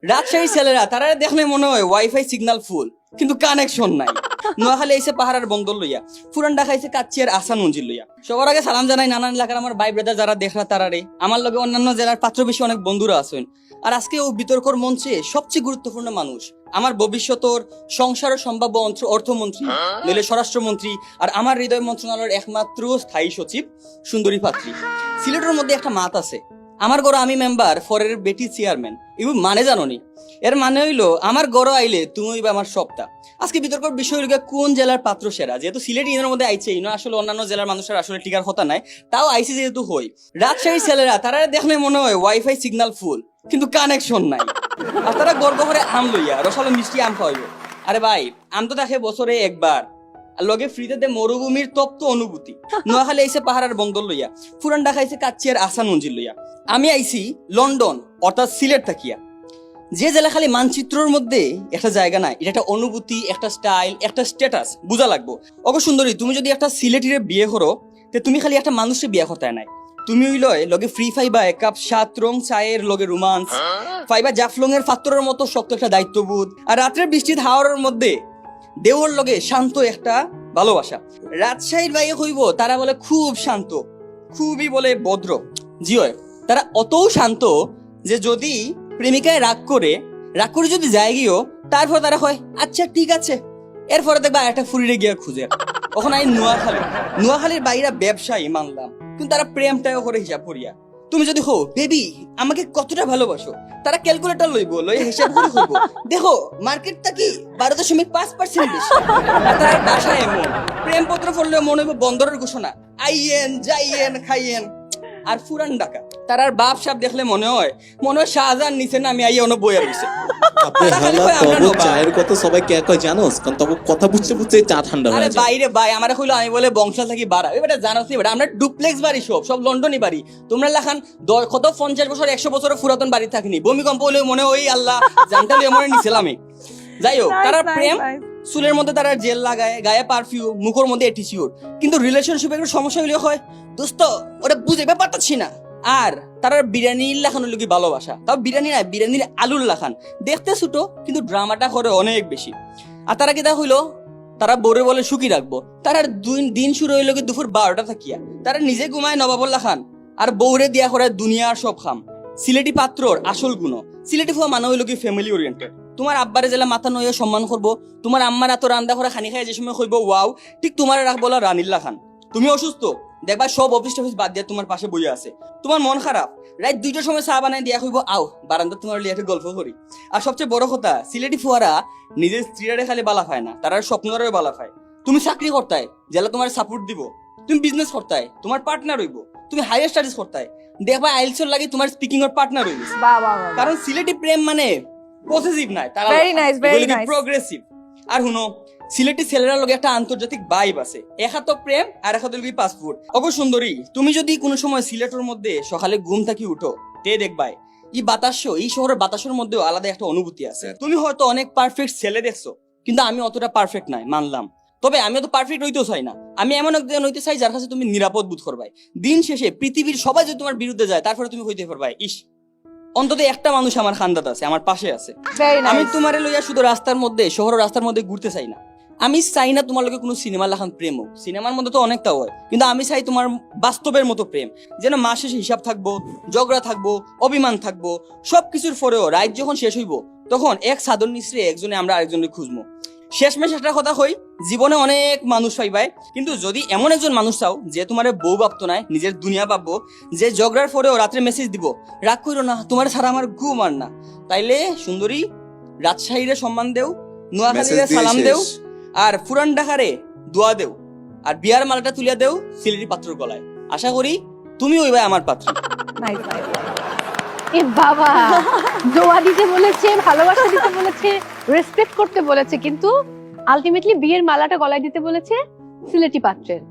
রাজশাহীর ছেলেরা তারা দেখলে মনে হয় ওয়াইফাই সিগন্যাল ফুল কিন্তু কানেকশন নাই। নোয়াখালী আইসে পাহাড়ের বন্দর লইয়া, পুরান ঢাকা আইসে কাচ্চিয়ার আসান মঞ্জিল লইয়া। সবার আগে সালাম জানাই নানান এলাকার আমার ভাই ব্রাদার যারা দেখরা তারারে, আমার লগে অন্যান্য জেলার পাত্র বেশি অনেক বন্ধুরা আছেন। আর আজকে ও বিতর্কর মঞ্চে সবচেয়ে গুরুত্বপূর্ণ মানুষ, আমার ভবিষ্যতর সংসার ও সম্ভাব্য অর্থমন্ত্রী নইলে স্বরাষ্ট্রমন্ত্রী, আর আমার হৃদয় মন্ত্রণালয়ের একমাত্র স্থায়ী সচিব সুন্দরী পাত্রী। সিলেটের মধ্যে একটা মাত আছে, আমার গড় আমি মেম্বার ফরের বেটি চেয়ারম্যান। এগুলো মানে জানো নি? এর মানে হইলো আমার গড় আইলে তুমি হইবে আমার সবটা। আজকে বিতর্কের বিষয় হইল কোন জেলার পাত্র সেরা। যেহেতু সিলেট ইউনিয়নের মধ্যে আইছে, ইনো আসলে অন্যান্য জেলার মানুষের আসলে টিকার কথা নাই, তাও আইসি যেহেতু হই। রাজশাহীর ছেলেরা তারা দেখলে মনে হয় ওয়াইফাই সিগন্যাল ফুল কিন্তু কানেকশন নাই। আর তারা গর্ব করে আম লইয়া রসালো মিষ্টি আম খাওয়াইব। আরে ভাই, আম তো দেখে বছরে একবার, আর লগে ফ্রিতে দে মরুভূমির তপ্ত অনুভূতি। নোয়াখালী আইসে পাহাড়ের বন্দর লইয়া, পুরান ঢাকা আইসে কাচ্চিয়ার আসান মঞ্জিল লইয়া। আমি আইসি লন্ডন অর্থাৎ সিলেট থাকিয়া। যে জেলা খালি মানচিত্রের মধ্যে একটা জায়গা নাই, এটা একটা অনুভূতি, একটা স্টাইল, একটা স্ট্যাটাস বুঝা লাগবো। ওগো সুন্দরী, তুমি যদি একটা সিলেটিরে বিয়ে করো, তে তুমি খালি একটা মানুষের বিয়ে করতে নাই, তুমি ওই লয় লগে ফ্রি ফাইবা এক কাপ 7 রং চায়ের লগে রোমান্স, ফাইবা জাফলং এর ফাত্তরের মতো শক্ত একটা দায়িত্ববোধ, আর রাত্রের বৃষ্টির হাওয়ার মধ্যে দেওয়ার লগে শান্ত একটা ভালোবাসা। রাজশাহীর বাইরে হইব তারা বলে খুব শান্ত, খুবই বলে ভদ্র। জিও তারা অতও শান্ত যে যদি প্রেমিকায় রাগ করে যদি যায় গিয়েও, তারপর তারা হয় আচ্ছা ঠিক আছে, এরপরে দেখবা একটা ফুরিয়ে গিয়ে খুঁজে। ওখানে আমি নোয়াখালীর বাইরা ব্যবসায়ী মানলাম, কিন্তু তারা প্রেমটাও করে হিসাব করিয়া। তুমি যদি হো বেবি আমাকে কতটা ভালোবাসো, তারা ক্যালকুলেটর লইব, লই হিসাব করে হইব, দেখো মার্কেটটা কি 12.5% বেশি। তার বাসায় এমন প্রেমপত্র পড়লে মনে হইব বন্দরের ঘোষণা, আইয়েন যাইয়েন খাইয়েন। আর পুরান ঢাকা তার বাপ সাপ দেখলে মনে হয় শাহজাহান নিচে না আমি আইয়া অন্য বইয়া রইছে। চায়ের কথা সবাই কে কয় জানোস, কারণ তবে কথা বুঝতে বুঝতে চা ঠান্ডা হয়ে যায়। বাইরে ভাই আমার কইলো আমি বলে বংশাল থাকি বাড়া, এবারে জানোস নি বেটা আমরা ডুপ্লেক্স বাড়ি, সব লন্ডনই বাড়ি। তোমরা লেখান কত 50 বছর 100 বছরের পুরাতন বাড়ি থাকিনি, ভূমিকম্প হলে মনে ওই আল্লাহ জানটা লিয়ে মনে নিছিলাম আমি। যাই হোক, তারা প্রেম, চুলের মধ্যে তারা জেল লাগায়, গায়ে পারফিউম, মুখের মধ্যে অ্যাটিটিউড, কিন্তু রিলেশনশিপে একটা সমস্যা হইলে হয় দোস্ত ওটা বুঝে ব্যাপারটাছি না। আর তারা বিরিয়ানির লাখান হইল কি ভালোবাসা, তাও বিরিয়ানি না, বিরিয়ানির আলুর লাখান, দেখতে ছোট কিন্তু ড্রামাটা করে অনেক বেশি। আর তারা কি তা হইলো তারা বোরে বলে সুখী রাখবো, তারা দিন শুরু হইলো কি দুপুর 12টা থাকিয়া, তারা নিজে ঘুমায় নবাবুল্লাহ খান আর বৌরে দিয়া করে দুনিয়ার সব খাম। সিলেটি পাত্রর আসল গুণ, সিলেটি ফুয়া মানে হইলো কি ফ্যামিলি ওরিয়েন্টেড। তোমার আব্বারে জেলা মাথা নইয়া সম্মান করবো, তোমার আম্মার এত রান্দা করে খানি খাই যে সময় কইব ওয়াও, ঠিক তোমার রাখবো রানিল্লা খান। তুমি অসুস্থ, দেখবা সব অফিস টফিস বাদ দিয়ে তোমার পাশে বইয়া আছে। তোমার মন খারাপ, রাত 2টার সময় চা বানাই দিয়া কইব আও বারান্দা তোমার লিয়ে একটা গল্প করি। আর সবচেয়ে বড় কথা, সিলেটি ফুয়ারা নিজের স্ত্রীরে খালি বালা পায় না, তারা স্বপ্নরে বালা পায়। তুমি চাকরি করতায় জেলা তোমার সাপোর্ট দিব, তুমি বিজনেস করতায় তোমার পার্টনার হইব, তুমি হায়ার স্টাডিজ করতায় দেখবা আইলসর লাগি তোমার স্পিকিং এর পার্টনার হইব। কারণ সিলেটি প্রেম মানে পজিটিভ নাই, তারা প্রোগ্রেসিভ। আর হুনো সিলেটি ছেলেরা লগে একটা আন্তর্জাতিক ভাইব আছে, এক হাত প্রেম আর এক হাত লগে পাসপোর্ট। অগো সুন্দরী, তুমি যদি কোনো সময় সিলেটের মধ্যে সকালে ঘুম থাকি উঠো, তে দেখবাই এই শহরের বাতাসের মধ্যেও আলাদা একটা অনুভূতি আছে। তুমি হয়তো অনেক পারফেক্ট ছেলে দেখছো, কিন্তু আমি অতটা পারফেক্ট নাই মানলাম, তবে আমি অত পারফেক্ট হইতেও চাই না। আমি এমন একজন হইতে চাই যার কাছে তুমি নিরাপদ বোধ করবাই। দিন শেষে পৃথিবীর সবাই যদি তোমার বিরুদ্ধে যায়, তারপরে তুমি হইতে পারবাই অন্তত একটা মানুষ আমার খান্দাত আছে, আমার পাশে আছে। আমি তোমারে লইয়া শুধু রাস্তার মধ্যে, শহরের রাস্তার মধ্যে ঘুরতে চাই না। আমি চাই না তোমার লগে কোনো সিনেমা লাখান প্রেম হোক, সিনেমার মধ্যে তো অনেকটা হয়, কিন্তু আমি চাই তোমার বাস্তবের মতো প্রেম, যেন মাস শেষে হিসাব থাকবো, ঝগড়া থাকবো, অভিমান থাকবো, সবকিছুর পরেও রাত যখন শেষ হইব, তখন এক সাধন নিশ্রে একজনে আমরা আরেকজনকে খুঁজবো। শেষমেশ একটা কথা কই, জীবনে অনেক মানুষ পাইবাই, কিন্তু যদি এমন একজন মানুষ চাও যে তোমার বউ ভাবতো নাই, নিজের দুনিয়া ভাববো, যে ঝগড়ার পরেও রাত্রে মেসেজ দিব রাগ করো না তোমার ছাড়া আমার ঘুম আর না, তাইলে সুন্দরী রাজশাহীরে সম্মান দেও, নোয়াখালীরে সালাম দেও, আর পুরান ঢাকারে দোয়া দেও, আর বিয়ার মালাটা তুলিয়া দেও সিলেটি পাত্রর গলায়। আশা করি তুমি ওইভাবে আমার পাত্র। এ বাবা, দোয়া দিতে বলেছে, ভালোবাসা দিতে বলেছে, রেসপেক্ট করতে বলেছে, কিন্তু আলটিমেটলি বিয়ের মালাটা গলায় দিতে বলেছে সিলেটি পাত্রের।